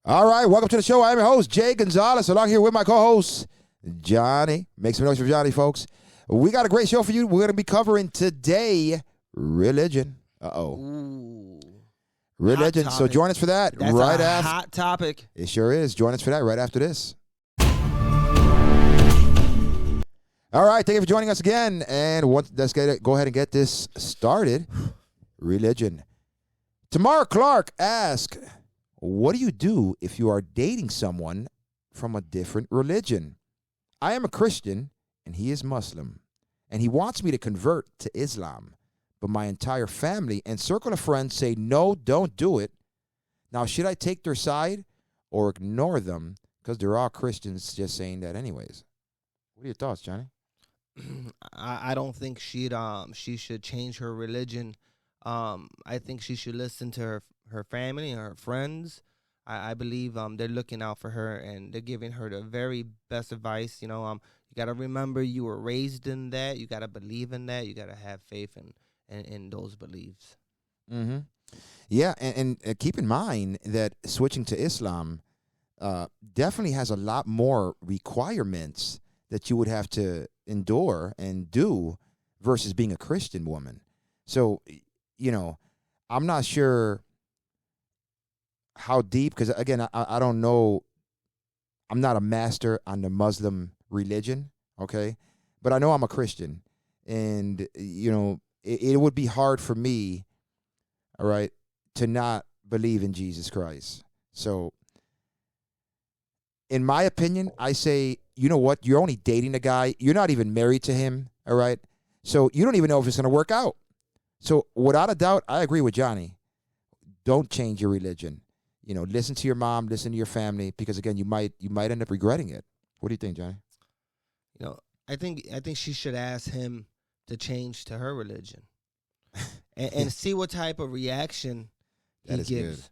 All right, welcome to the show. I'm your host, Jay Gonzalez, along here with my co-host, Johnny. Make some noise for Johnny, folks. We got a great show for you. We're going to be covering today religion. Ooh. Religion. So join us for that. That's right a after. hot topic. It sure is. Join us for that right after this. All right, thank you for joining us again. And let's go ahead and get this started. Religion. Tamara Clark asks, what do you do if you are dating someone from a different religion? I am a Christian, and he is Muslim, and he wants me to convert to Islam, but my entire family and circle of friends say, no, don't do it. Now, should I take their side or ignore them because they're all Christians just saying that anyways? What are your thoughts, Johnny? I don't think she should change her religion. I think she should listen to her family and her friends. I believe they're looking out for her and they're giving her the very best advice. You got to remember you were raised in that. You got to believe in that. You got to have faith in those beliefs. Mm-hmm. Yeah, and keep in mind that switching to Islam definitely has a lot more requirements that you would have to endure and do versus being a Christian woman. So, I'm not sure how deep, because, again, I don't know. I'm not a master on the Muslim religion, okay? But I know I'm a Christian. And, it would be hard for me, all right, to not believe in Jesus Christ. So, in my opinion, I say, you know what? You're only dating a guy. You're not even married to him, all right? So, you don't even know if it's going to work out. So, without a doubt, I agree with Johnny. Don't change your religion. Listen to your mom, listen to your family, because again, you might end up regretting it. What do you think, Johnny? I think she should ask him to change to her religion, and see what type of reaction he gives. Good.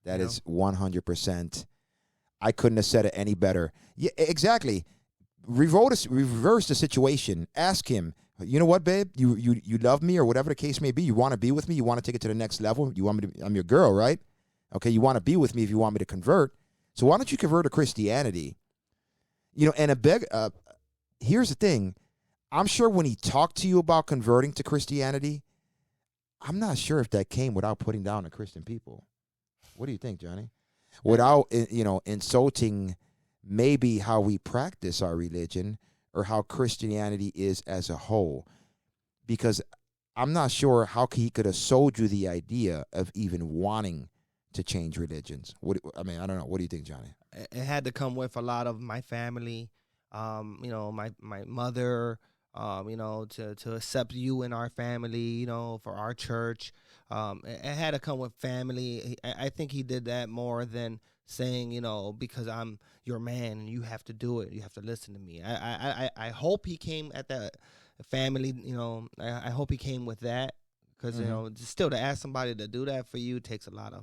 That is 100%. I couldn't have said it any better. Yeah, exactly. Reverse the situation. Ask him. You know what, babe? You love me, or whatever the case may be. You want to be with me. You want to take it to the next level. You want me to? I'm your girl, right? Okay. You want to be with me if you want me to convert. So why don't you convert to Christianity? And here's the thing. I'm sure when he talked to you about converting to Christianity, I'm not sure if that came without putting down the Christian people. What do you think, Johnny? Without insulting maybe how we practice our religion or how Christianity is as a whole, because I'm not sure how he could have sold you the idea of even wanting to change religions. I don't know. What do you think, Johnny? It had to come with a lot of my family, my mother, to accept you in our family, for our church. It had to come with family. I think he did that more than saying, because I'm your man and you have to do it. You have to listen to me. I hope he came at that family, I hope he came with that, because, still to ask somebody to do that for you takes a lot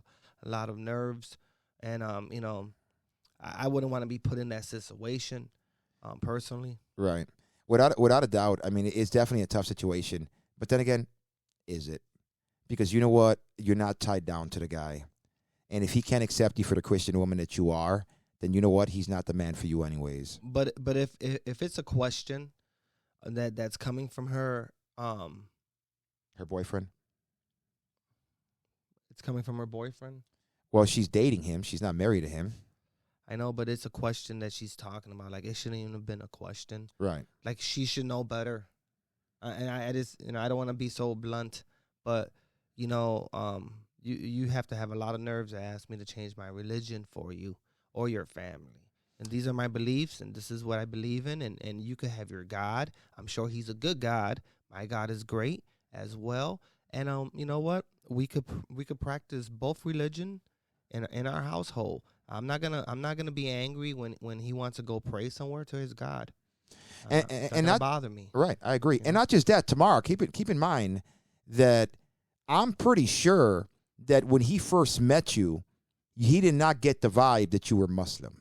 of nerves. And, I wouldn't want to be put in that situation personally. Right. Without a doubt. I mean, it's definitely a tough situation. But then again, is it? Because you know what? You're not tied down to the guy. And if he can't accept you for the Christian woman that you are, then you know what? He's not the man for you anyways. But if it's a question that's coming from her, her boyfriend? It's coming from her boyfriend? Well, she's dating him. She's not married to him. I know, but it's a question that she's talking about. Like, it shouldn't even have been a question. Right. Like, she should know better. And I just, I don't want to be so blunt, but, you have to have a lot of nerves to ask me to change my religion for you or your family. And these are my beliefs, and this is what I believe in, and you could have your God. I'm sure he's a good God. My God is great as well. And you know what? We could practice both religion in our household. I'm not gonna be angry when he wants to go pray somewhere to his God. And not bother me. Right, I agree. And not just that, Tamara, keep in mind that I'm pretty sure that when he first met you, he did not get the vibe that you were Muslim.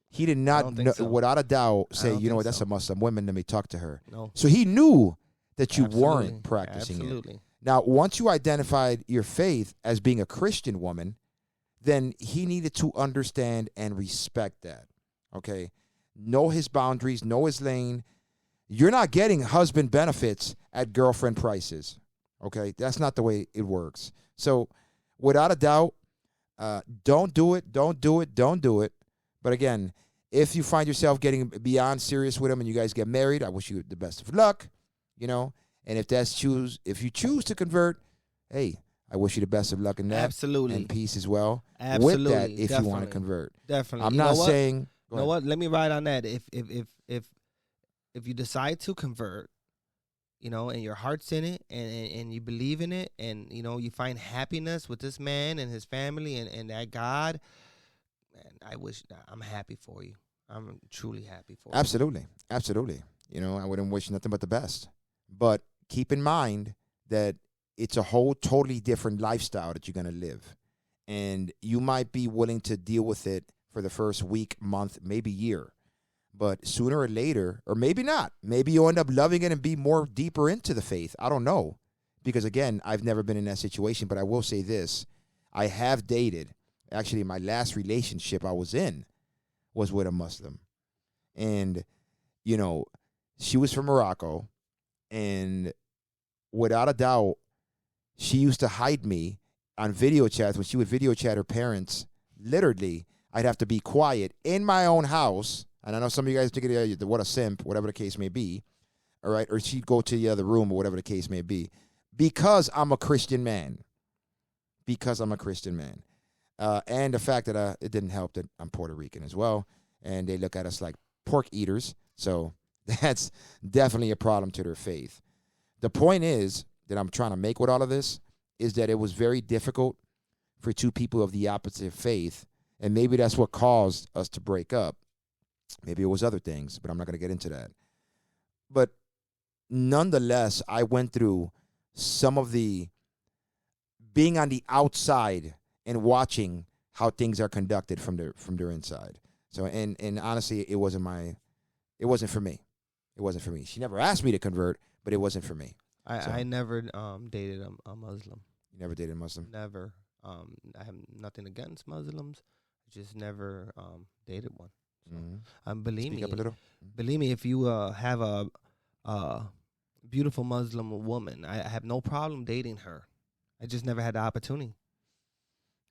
He did not, without a doubt, say, you know what, that's a Muslim woman, let me talk to her. No. So he knew that you weren't practicing it. Now, once you identified your faith as being a Christian woman, then he needed to understand and respect that. Okay? Know his boundaries, know his lane. You're not getting husband benefits at girlfriend prices. Okay? That's not the way it works. So, without a doubt, don't do it, don't do it, don't do it. But again, if you find yourself getting beyond serious with him and you guys get married, I wish you the best of luck, you know. And if you choose to convert, hey, I wish you the best of luck in that. Absolutely. And peace as well. Absolutely. With that, if Definitely. you want to convert. Definitely. I'm not saying. You know what? Let me ride on that. If you decide to convert, you know, and your heart's in it, and you believe in it, and you know you find happiness with this man and his family and that God, man, I'm happy for you. I'm truly happy for you. Absolutely. Absolutely. You know, I wouldn't wish nothing but the best. But keep in mind that it's a whole totally different lifestyle that you're going to live. And you might be willing to deal with it for the first week, month, maybe year. But sooner or later, or maybe not, maybe you'll end up loving it and be more deeper into the faith. I don't know. Because, again, I've never been in that situation. But I will say this. I have dated. Actually, my last relationship I was in was with a Muslim. And, you know, she was from Morocco. And without a doubt, she used to hide me on video chats. When she would video chat her parents, literally, I'd have to be quiet in my own house. And I know some of you guys think, what a simp, whatever the case may be. All right. Or she'd go to the other room or whatever the case may be. Because I'm a Christian man. Because I'm a Christian man. And the fact that it didn't help that I'm Puerto Rican as well. And they look at us like pork eaters. So that's definitely a problem to their faith. The point is that I'm trying to make with all of this is that it was very difficult for two people of the opposite faith. And maybe that's what caused us to break up. Maybe it was other things, but I'm not going to get into that. But nonetheless, I went through some of the being on the outside and watching how things are conducted from their inside. So, and honestly, it wasn't for me. It wasn't for me. She never asked me to convert, but it wasn't for me. I never dated a Muslim. You never dated a Muslim? Never. I have nothing against Muslims. Just never dated one. So, Mm-hmm. Believe Speak me, up a little. believe me, if you have a beautiful Muslim woman, I have no problem dating her. I just never had the opportunity.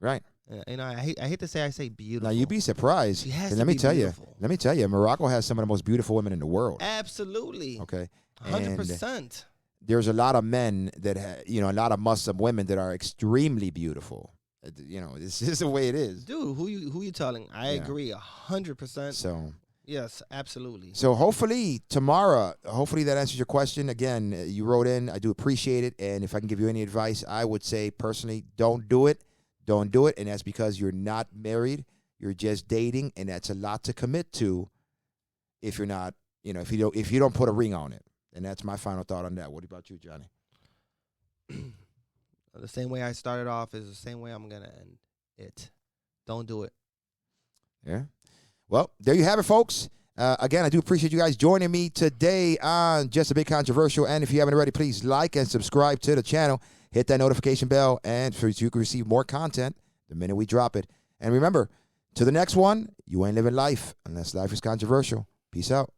Right. You know, I hate to say I say beautiful. Now you'd be surprised. She has And to let me be tell beautiful. you, Morocco has some of the most beautiful women in the world. Absolutely. Okay. 100%. There's a lot of men that a lot of Muslim women that are extremely beautiful. You know, this is the way it is. Dude, who you telling? I agree 100%. So yes, absolutely. So hopefully tomorrow, that answers your question. Again, you wrote in. I do appreciate it. And if I can give you any advice, I would say personally, don't do it. Don't do it. And that's because you're not married. You're just dating. And that's a lot to commit to if you're not, if you don't put a ring on it. And that's my final thought on that. What about you, Johnny? The same way I started off is the same way I'm going to end it. Don't do it. Yeah. Well, there you have it, folks. Again, I do appreciate you guys joining me today on Just a Bit Controversial. And if you haven't already, please like and subscribe to the channel. Hit that notification bell, and so you can receive more content the minute we drop it. And remember, to the next one, you ain't living life unless life is controversial. Peace out.